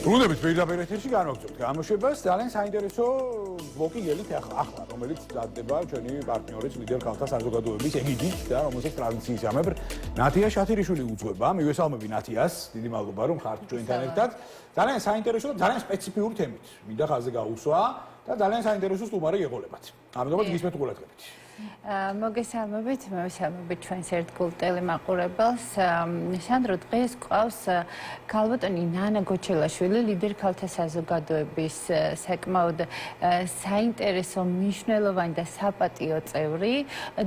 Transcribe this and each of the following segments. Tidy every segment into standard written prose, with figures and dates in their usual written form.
ბრუნდებით პირდაპირ ეთერში განვაგრძობთ გამოშვებას ძალიან საინტერესო ბლოკი გელით ახლა რომელიც მზადდება ჩვენი პარტნიორის ლიდერ ქალთა საზოგადოების ეგიდით და რომელსაც ტრანზიციის ამებრ ნათია შათირიშვილი უძღვება. მივესალმები ნათიას, დიდი მადლობა რომ ხართ ჩვენთან ერთად. ძალიან საინტერესო და ძალიან სპეციფიური თემით მინდა ხაზზე გაუსვა და ძალიან საინტერესო სტუმარი გეყოლებათ. ამიტომაც გისმენთ ყურადღებით. მოგესალმებით ჩვენს ერთგულ ტელემაყურებელს. სანდრო, დღეს გვყავს ქალბატონი ნანა გოჩელაშვილი, ლიდერ ქალთა საზოგადოების საკმაოდ საინტერესო, მნიშვნელოვანი და საპატიო წევრი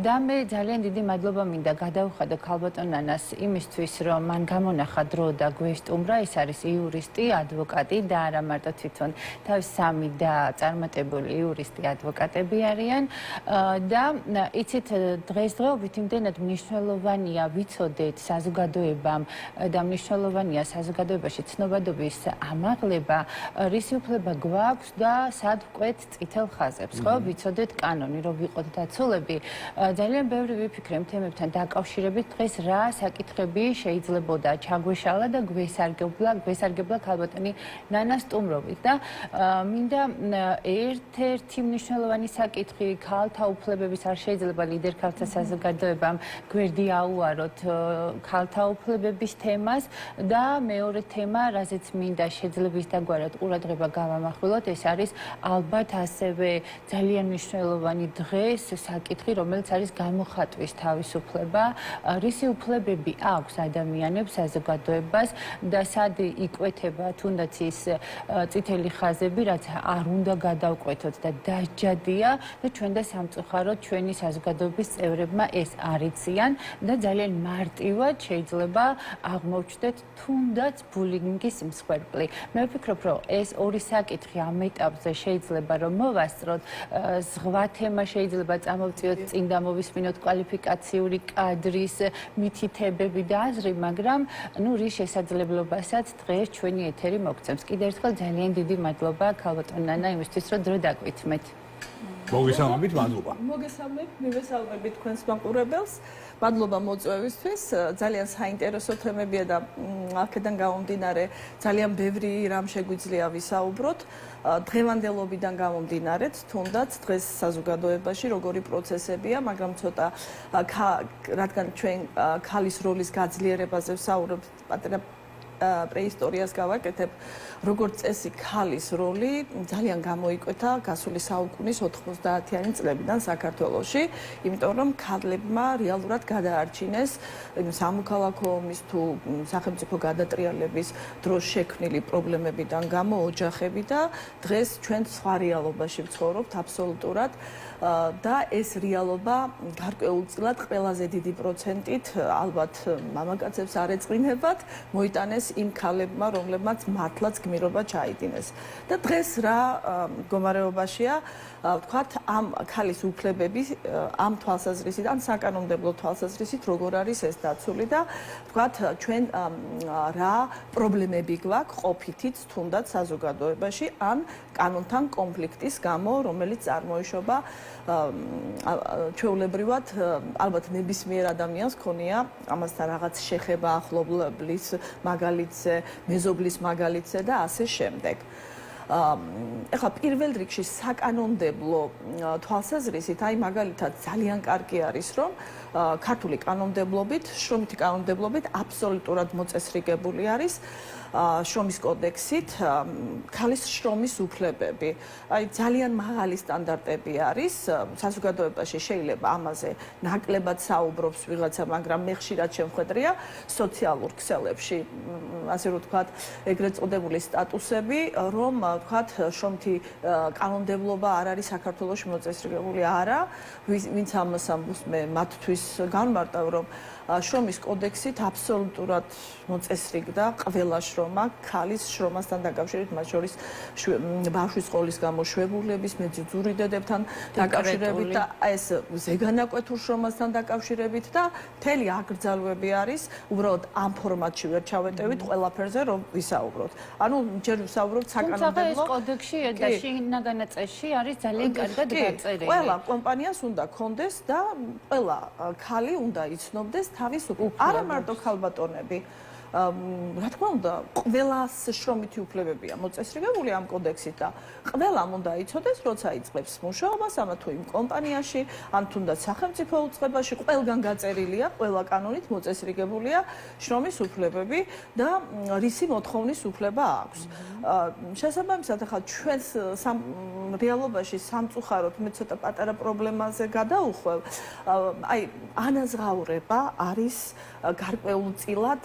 და მე ძალიან დიდი მადლობა მინდა გადავხადო ქალბატონ ნანას იმისთვის, რომ მან გამონახა დრო და გვესტუმრა. ეს არის იურისტი, ადვოკატი და არა მარტო თვითონ თავის სამი და წარმატებული იურისტი ადვოკატები არიან და იცით დღესდღეობით იმდენად მნიშვნელოვანია ვიცოდეთ საზოგადოებამ და მნიშვნელოვანია საზოგადოებაში ცნობადობის ამაღლება, რისი უფლება გვაქვს და სად ვკვეთ წითელ ხაზებს, ხო? ვიცოდეთ კანონი, რომ ვიყოთ დაცულები. ძალიან ბევრი ვიფიქრე იმ თემებთან დაკავშირებით, დღეს რა საკითხები შეიძლებოდა ჩაგვეშალა და გვესარგებლა ქალბატონი ნანას სტუმრობით და მინდა ერთ-ერთი მნიშვნელოვანი საკითხი ქალთა უფლებების არ შეიძლება ლიდერ ქალთა საზოგადოებამ გვერდი აუაროთ ქალთა უფლებების თემას და მეორე თემა, რაზეც მინდა შეძლების დაგვარად ყურადღება გავამახვილოთ, ეს არის ალბათ ასევე ძალიან მნიშვნელოვანი დღეს საკითხი, რომელიც არის გამოხატვის თავისუფლება, რისი უფლებები აქვს ადამიანებს, საზოგადოებას და სად იკვეთება თუნდაც ის წითელი ხაზები, რაც არ უნდა გადავკვეთოთ და დასჯადია და ჩვენ და სამწუხაროდ ჩვენი საზოგადოების წევრებმა ეს არ იციან და ძალიან მარტივად შეიძლება აღმოჩნდეთ თუნდაც ბულინგის მსხვერპლი. მე ვფიქრობ, რომ ეს ორი საკითხი ამ ეტაპზე შეიძლება რომ მოვასწროთ, ზღვა თემა შეიძლება წამოვწიოთ წინ და მოვისმინოთ კვალიფიკაციური კადრის მითითებები და აზრი, მაგრამ რის შესაძლებლობასაც დღეს ჩვენი ეთერი მოგცემს. კიდევ ერთხელ ძალიან დიდი მადლობა ქალბატონ ნანა იმისთვის, რომ დრო დაგვითმეთ. მოგესალმებით, მადლობა. მივესალმებით თქვენს მაყურებელს. მადლობა მოწვევისთვის. ძალიან საინტერესო თემებია და აქედან გამომდინარე ძალიან ბევრი რამ შეგვიძლია ვისაუბროთ. დღევანდელობიდან გამომდინარეთ, თუნდაც დღეს საზოგადოებაში როგორი პროცესებია, მაგრამ ცოტა რადგან ჩვენ ქალის როლის გაძლიერებაზე ვსაუბრობთ, პატარა პრეისტორიას გავაკეთებ, როგორც წესი ქალის როლი ძალიან გამოიკვეთა გასული საუკუნის 90-იანი წლებიდან საქართველოში, იმიტომ რომ ქალებმა რეალურად გადაარჩინეს სამოქალაქო ომის თუ სახელმწიფო გადატრიალების დროს შექმნილი პრობლემებიდან გამო ოჯახები და დღეს ჩვენ სხვა რეალობაში ვცხოვრობთ აბსოლუტურად და ეს რეალობა გარკვეულწილად ყველაზე დიდი პროცენტით ალბათ მამაკაცებს არ ეწყინებათ, მოიტანეს იმ ქალებმა, რომლებმაც მართლაც გმირობა ჩაიდინეს. და დღეს რა მდგომარეობაშია, ვთქვათ, ამ ქალის უფლებები ამ თვალსაზრისით, ან საკანონმდებლო თვალსაზრისით როგორ არის ეს დაცული და ვთქვათ, ჩვენ რა პრობლემები გვაქვს ყოფითიც თუნდაც საზოგადოებაში, ან კანონთან კონფლიქტის გამო, რომელიც წარმოიშობა ჩვეულებრივად ალბათ ნებისმიერ ადამიანს ქონია ამასთან რაღაც შეხება ახლობლის მაგალითზე, მეზობლის მაგალითზე და ასე შემდეგ. ეხლა პირველ რიგში საკანონმდებლო თვალსაზრისით, აი მაგალითად ძალიან კარგი არის, რომ ქართული კანონმდებლობით, შრომითი კანონმდებლობით აბსოლუტურად მოწესრიგებული არის შრომის კოდექსით ქალის შრომის უფლებები. აი ძალიან მაღალი სტანდარტები არის. საზოგადოებაში შეიძლება ამაზე ნაკლებად საუბრობს ვიღაცა, მაგრამ მე ხშირად შემხედრია სოციალურ ქსელებში, ასე რომ ვთქვათ, ეგრეთ წოდებული სტატუსები, რომ ვთქვათ, შრომითი კანონმდებლობა არ არის საქართველოში მოწესრიგებული, არა, ვინც ამას ამბობს, მე მათთვის განმარტავ, რომ შრომის კოდექსით აბსოლუტურად მოწესრიგდა ყველა შრომა ქალის შრომასთან დაკავშირებით, მათ შორის ბავშვის სკოლის გამოშვებულების, მეძიძური დედებთან დაკავშირებით და ეს ზეგანაკვეთურ შრომასთან დაკავშირებით და მთელი აკრძალვები არის, უბრალოდ ამ ფორმატში ვერ ჩავეტევით ყველაფერზე რომ ვისაუბროთ. ანუ ჯერ ვისაუბროთ საკანონმდებლო. თუმცა ეს კოდექსში და შინაგანაწესში არის ძალიან კარგად გაწერილი. ყველა კომპანიას უნდა კონდეს და ყველა ქალი უნდა იცნობდეს თავის არა მარტო ქალბატონები, რა თქმა უნდა, ყველას შრომითი უფლებებია მოწესრიგებული ამ კოდექსით და ყველამ უნდა იცოდეს, როცა იწყებს მუშაობას, ამა თუ იმ კომპანიაში, ან თუნდაც სახელმწიფო უწყებაში, ყველგან გაწერილია, ყველა კანონით მოწესრიგებულია შრომის უფლებები და რისი მოთხოვნის უფლება აქვს. შესაბამისად, ახლა ჩვენს რეალობაში სამწუხაროდ მე ცოტა პატარა პრობლემაზე გადაუხვევ. აი, ანაზღაურება არის გარკვეულწილად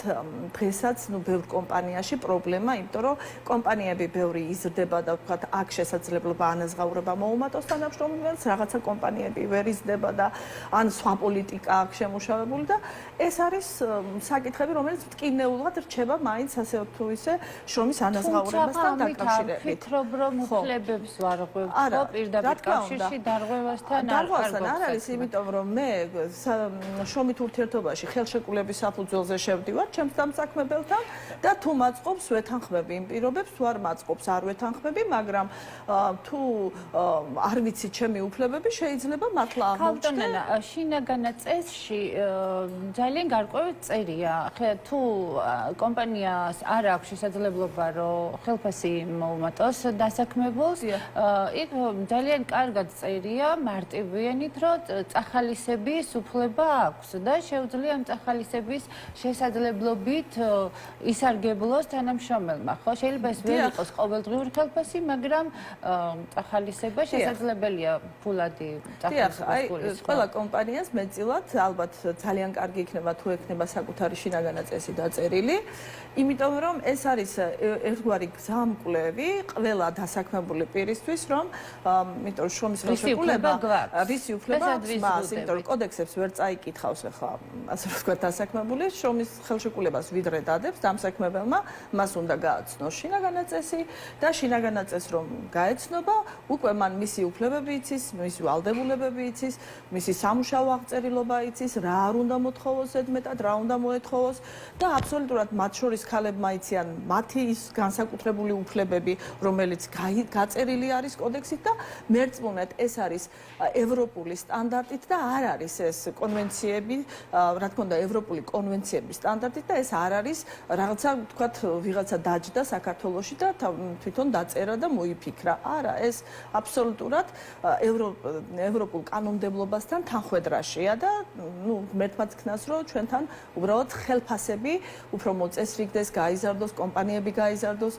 დღესაც ბევრ კომპანიაში პრობლემა, იმიტომ რომ კომპანიები ბევრი იზრდება და ვთქვათ, აქ შესაძლებლობა ანაზღაურება მოუმატოს თანამშრომლებს, რაღაცა კომპანიები ვერ იზრდება და ან სხვა პოლიტიკა აქვს შემუშავებული და ეს არის საკითხები, რომელიც მტკივნეულად რჩება მაინც ასე თუ ისე შრომის ანაზღაურებასთან დაკავშირებით. ვფიქრობ, რომ უფლებებს ვარღვევ პირდაპირ კავშირში დარღვევასთან არ არ არის, იმიტომ რომ მე შრომით ურთიერთობაში ხელშეკრულების საფუძველზე შევდივარ ჩემს დამსაქმებელთან და თუ მაწყობს ვეთანხმები იმ პირობებს, თუ არ მაწყობს არ ვეთანხმები, მაგრამ თუ არ ვიცი ჩემი უფლებები, შეიძლება მართლა აღმოჩნდე. შინაგან წესში ძალიან გარკვეული წერია. თუ კომპანიას არ აქვს შესაძლებლობა, რომ ხელფასი მოუმატოს დასაქმებულს, იქ ძალიან კარგად წერია მარტივიანით, რომ წახალისების უფლება აქვს და შეუძლია ამ წახალისების შესაძლებლობით ისარგებლოს თანამშრომელმა. ხო, შეიძლება ეს ვერ იყოს ყოველდღიური ხელფასი, მაგრამ წახალისება შესაძლებელია ფულადი წახალისებას გულისხმობს. ყველა კომპანიას მეტწილად ალბათ ძალიან კარგი იქნება თუ ექნება საკუთარი შინაგანა წესი დაწერილი, იმიტომ რომ ეს არის ერთგვარი გზამკვლევი ყველა დასაქმებული პირისთვის, რომ იმიტომ რომ შრომის ხელშეკრულება რისი უფლება აქვს მას, იმიტომ რომ კოდექსებს ვერ წაიკითხავს ახლა ასე ვთქვათ დასაქმებული შრომის ხელშეკრულებას ვიდრე დადებს დამსაქმებელმა, მას უნდა გააცნოს შინაგანა წესი და შინაგანა წესს რომ გაეცნობა, უკვე მან მისი უფლებები იცის, მისი ვალდებულებები იცის, მისი სამუშაო აღწერილობა იცის, რა არ უნდა მოთხოვოს ზედმეტად, რა უნდა მოეთხოვოს და აბსოლუტურად მათ შორის ქალებმა იციან მათი ის განსაკუთრებული უფლებები, რომელიც გაწერილი არის კოდექსით და მერწმუნედ ეს არის ევროპული სტანდარტით და არ არის ეს კონვენციები, რა თქმა უნდა, ევროპული კონვენციების სტანდარტით და ეს არ არის რაღაცა, ვთქვათ, ვიღაცა დაჯდა საქართველოში და თვითონ დაწერა და მოიფიქრა. არა, ეს აბსოლუტურად ევროპულ კანონმდებლობასთან თანხვედრაშია და ნუ მერთმაც ქნას, რომ ჩვენთან უბრალოდ ხელფასები უფრო მოწესრიგდეს, გაიზარდოს, კომპანიები გაიზარდოს,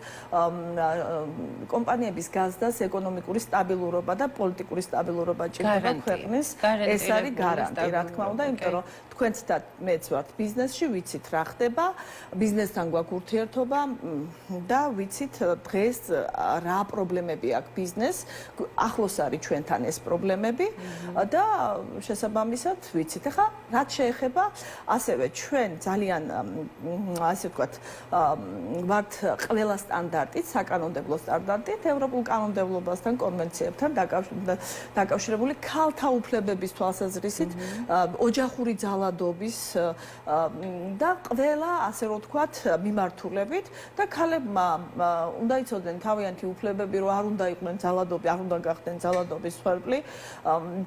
კომპანიების გაზრდას ეკონომიკური სტაბილურობა და პოლიტიკური სტაბილურობა ჭირდება ქვეყნის. ეს არის გარანტი, რა თქმა უნდა, იმიტომ რომ თქვენც და მეც ვართ ბიზნესში, ვიცით რა ხდება, ბიზნესთან გვაქვს ურთიერთობა და ვიცით დღეს რა პრობლემები აქვს ბიზნეს, ახლოს არის ჩვენთან ეს პრობლემები და შესაბამისად ვიცით. ახლა რაც შეეხება ასევე ჩვენ ძალიან ასე ვთქვათ ვართ ყველა სტანდარტით, საკანონმდებლო სტანდარტით, ევროპულ კანონმდებლობასთან, კონვენციებთან დაკავშირებული ქალთა უფლებების თვალსაზრისით, ოჯახური ძალადობის და ყველა ასე რომ ვთქვათ მიმართულებით და ქალებმა უნდა იცოდნენ თავიანთი უფლებები, რომ არ უნდა იყვნენ ძალადობი, არ უნდა გახდნენ ძალადობის მსხვერპლი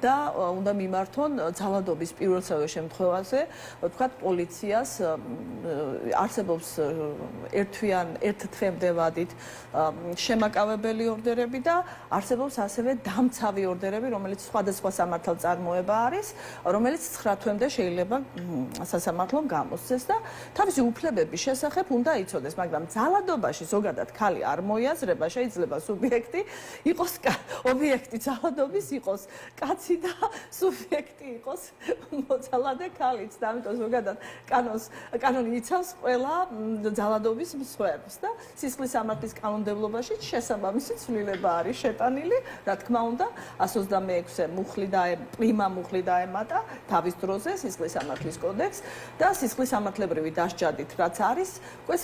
და უნდა მიმართონ ძალადობის პირველსავე შემთხვევაზე, ვთქვათ, პოლიციას არსებობს ერთ თვემდე ვადით შემაკავებელი ორდერები და არსებობს ასევე დამცავი ორდერები, რომელიც სხვადასხვა სამართალწარმოება არის, რომელიც 9 თვემდე შეიძლება სასამართლომ გამოსცეს და თავისი უფლებების შესახებ უნდა იცოდეს, მაგრამ ძალადობაში ზოგადად ქალი არ მოიაზრება, შეიძლება სუბიექტი იყოს ობიექტი ძალადობის იყოს კაცი და სუბიექტი იყოს მოძალადე ქალიც და ამიტომ ზოგადად კანონი იცავს ყველა ძალადობის მსხვერპლს და სისხლის სამართლის კანონმდებლობაში შესაბამისი ცვლილება არის შეტანილი, რა თქმა უნდა, 126-ე პრიმა მუხლი დაემატა თავის დროზე სისხლის სამართლის კოდექსს და სისხლის სამართლებრივი დასჯადით, რაც არის, უკვე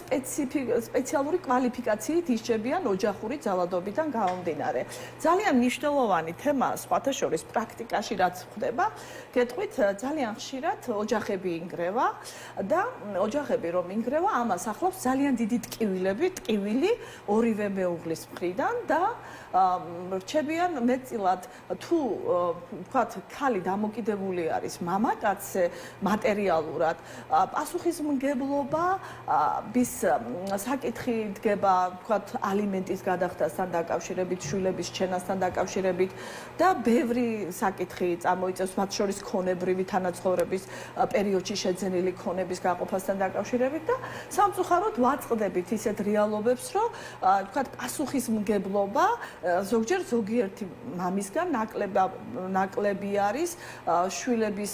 სპეციალური კვალიფიკაციით ისჯებიან ოჯახური ძალადობიდან გამომდინარე. ძალიან მნიშვნელოვანი თემაა სხვათა შორის პრაქტიკაში რაც ხდება, გეტყვით, ძალიან ხშირად ოჯახები ინგრევა და ოჯახები რომ ინგრევა, ამას ახლავს ძალიან დიდი ტკივილი ორივე მეუღლის მხრიდან და რჩებიან მეტწილად თუ ვთქვათ, ქალი დამოკიდებული არის მამაკაცზე მატერიალურად, პასუხისმგებლობა რეალობის საკითხი დგება, ვთქვათ, ალიმენტის გადახდასთან დაკავშირებით, შვილების ჩენასთან დაკავშირებით და ბევრი საკითხი წამოიწევს, მათ შორის ქონებრივი თანაცხოვრების პერიოდში შეძენილი ქონების გაყოფასთან დაკავშირებით და სამწუხაროდ ვაწყდებით ისეთ რეალობებს, რომ ვთქვათ, პასუხისმგებლობა ზოგჯერ ზოგიერთი მამისგან ნაკლები არის შვილების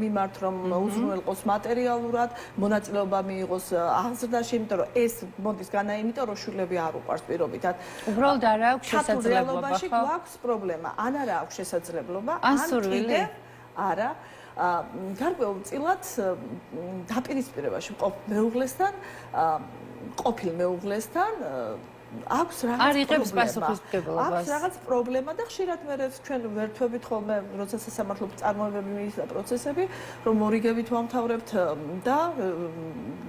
მიმართ, რომ უზრუნველყოს მატერიალურად, მონაწილეობა მიიღოს აღზრდაში, იმიტომ რომ ეს მოდის განა, იმიტომ რომ შვილები არ უყვარს პირობითად. უბრალოდ არ აქვს შესაძლებლობა, რეალობაში გვაქვს პრობლემა, ან არა აქვს შესაძლებლობა, ან სურვილი არა. გარკვეულწილად დაპირისპირებაში მეუღლესთან, ყოფილ მეუღლესთან აქვს რაღაც პრობლემა და ხშირად მე ჩვენ ვერთვებით ხოლმე, როცა სასამართლო წარმოებები მიიღება პროცესები, რომ მორიგებით ვამთავრებთ და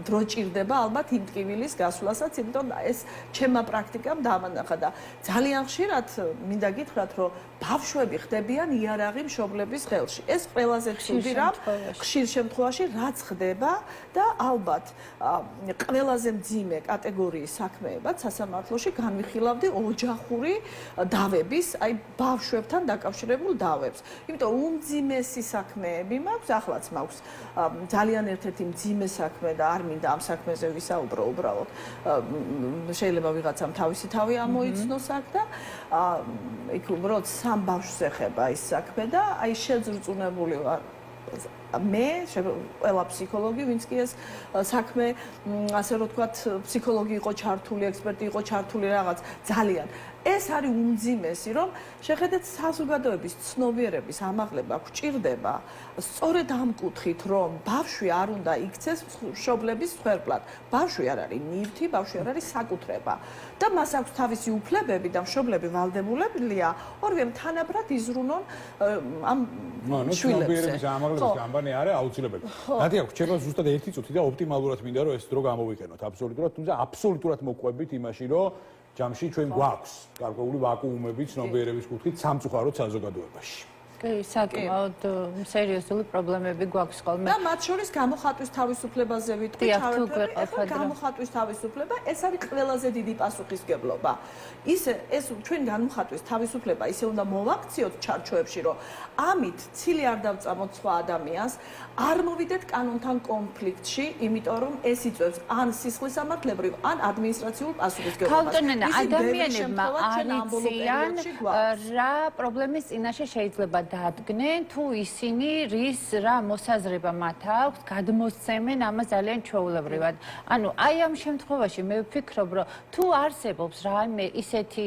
დრო ჭირდება ალბათ იმ ტკივილის გასვლასაც, იმიტომ ეს ჩემმა პრაქტიკამ დაამანახა და ძალიან ხშირად მინდა გითხრათ, რომ ბავშვები ხდებიან იარაღი მშობლების ხელში. ეს ყველაზე ცუდი რამ ხშირ შემთხვევაში რაც ხდება და ალბათ ყველაზე მძიმე კატეგორიის საქმეებად სასამართლოში განვიხილავდი ოჯახური დავების, აი ბავშვებთან დაკავშირებულ დავებს. იმიტომ უმძიმესი საქმეები მაქვს, ახლაც მაქვს ძალიან ერთ-ერთი მძიმე საქმე და არ მინდა ამ საქმეზე ვისაუბრო უბრალოდ. შეიძლება ვიღაცამ თავისი თავი ამოიცნოს აქ და იქ უბრალოდ სამ ბავშვს ეხება ის საქმე და აი შეძრწუნებული ვარ მე ყველა ფსიქოლოგი, ვინც კი ეს საქმე, ასე რომ ვთქვათ, ფსიქოლოგი იყო ჩართული, ექსპერტი იყო ჩართული რაღაც ძალიან. ეს არის უმძიმესი, რომ შეხედეთ საზოგადოების ცნობიერების ამაღლება გვჭირდება სწორედ ამ კუთხით, რომ ბავშვი არ უნდა იქცეს მშობლების მსხვერპლად. ბავშვი არ არის ნივთი, ბავშვი არ არის საკუთრება. და მას აქვს თავისი უფლებები და მშობლები ვალდებულებელია ორივემ თანაბრად იზრუნონ ამ შვილებზე. ცნობიერების ამაღლების გამბანი არის აუცილებელი. ნატია, გრჩება ზუსტად 1 წუთი და ოპტიმალურად მინდა რომ ეს დრო გამოვიყენოთ აბსოლუტურად, თუმცა აბსოლუტურად მოყვებით იმაში, რომ ჯამში ჩვენ გვაქვს გარკვეული ვაკუუმები ცნობიერების კუთხით სამწუხაროდ საზოგადოებაში. საკმაოდ სერიოზული პრობლემები გვაქვს ხოლმე. და მათ შორის გამოხატვის თავისუფლებაზე ვიტყვი, გამოხატვის თავისუფლება, ეს არის ყველაზე დიდი პასუხისმგებლობა. ეს ჩვენ გამოხატვის თავისუფლება ისე უნდა მოვაქციოთ ჩარჩოებში, რომ ამით ცილი არ დავწამოთ სხვა ადამიანს, არ მოვიდეთ კანონთან კონფლიქტში, იმიტომ რომ ეს იწვევს ან სისხლისამართლებრივ, ან ადმინისტრაციულ პასუხისმგებლობას. ქალბატონენა, ადამიანებმა არიციან რა პრობლემის წინაშე შეიძლება დადგნენ, თუ ისინი რა მოსაზრება მათ აქვს, გადმოსცემენ ამას ძალიან ჩვეულებრივად. ანუ აი ამ შემთხვევაში მე ვფიქრობ, რომ თუ არსებობს რაიმე ისეთი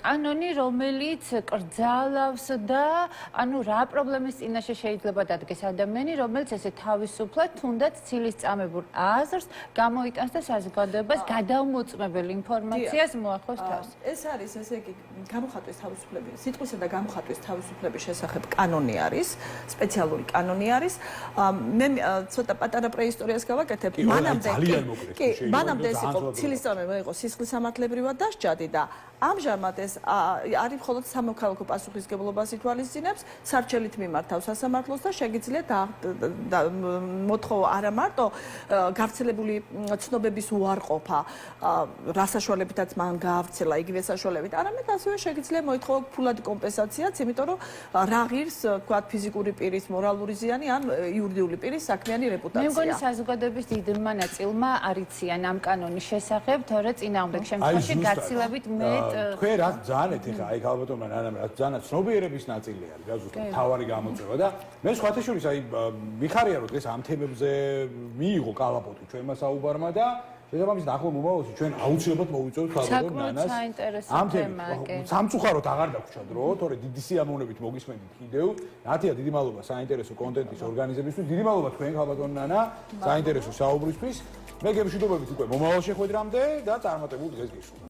კანონი, რომელიც კრძალავს და ანუ რა პრობლემის წინაშე შეიძლება დადგეს ადამიანი, რომელიც ესე თავისუფლად თუნდაც ცილის წამებულ აზრს გამოიტანს და საზოგადოებას გადაუმოწმებელ ინფორმაციას მოახოს თავს. ეს არის ესე იგი გამოხატვის თავისუფლება, სიტყვისა და გამოხატვის თავისუფლების შესახებ კანონი არის, სპეციალური კანონი არის. მე ცოტა პატარა პრეისტორიას გავაკეთებ. მანამდე ეს იყო ცილის წამება იყო სისხლისამართლებრივად დასჯადი და ამჟამად ეს არის მხოლოდ სამოქალაქო პასუხისმგებლობას ითვალისწინებს, სარჩელით მიმართავს სასამართლოს და შეგიძლიათ მოთხოვა არა მარტო გავრცელებული ცნობების უარყოფა, რა საშუალებითაც მან გაავრცელა იგივე საშუალებით, არამედ ასევე შეგიძლია მოითხოვა ფულად კომპენსაციაც, იმიტომ რომ რა ღირს, თქვათ, ფიზიკური პირის მორალური ზიანი ან იურიდიული პირის საქმიანი რეპუტაცია. მე მგონი საზოგადოების დიდმა ნაწილმა არიციან ამ კანონის შესახებ, თორე წინააღმდეგ შემთხვევაში გაცილებით მეტ თქვენ რა ძალიან ეხა აი ქალბატონმა ნანამ რა ძალიან ცნობიერების ნაწილი არის, რა ზუსტად თავარი გამოწვევა და მე სხვათა შორის აი მიხარია რომ დღეს ამ თემებზე მიიღო კალაპოტი ჩვენმა საუბარმა და შესაბამისად ახლა მომავალში ჩვენ აუცილებლად მოვიწევთ ქალბატონ ნანას ამ თემას. სამწუხაროდ აღარ დაგვჭა დრო, თორე დიდი სიამოვნებით მოგისმენთ კიდევ. ნათია, დიდი მადლობა საინტერესო კონტენტის ორგანიზებისთვის, დიდი მადლობა თქვენ ქალბატონ ნანა საინტერესო საუბრისთვის. მე გემშვიდობებით უკვე მომავალ შეხვედრამდე და წარმატებულ დღეს გისურვებთ.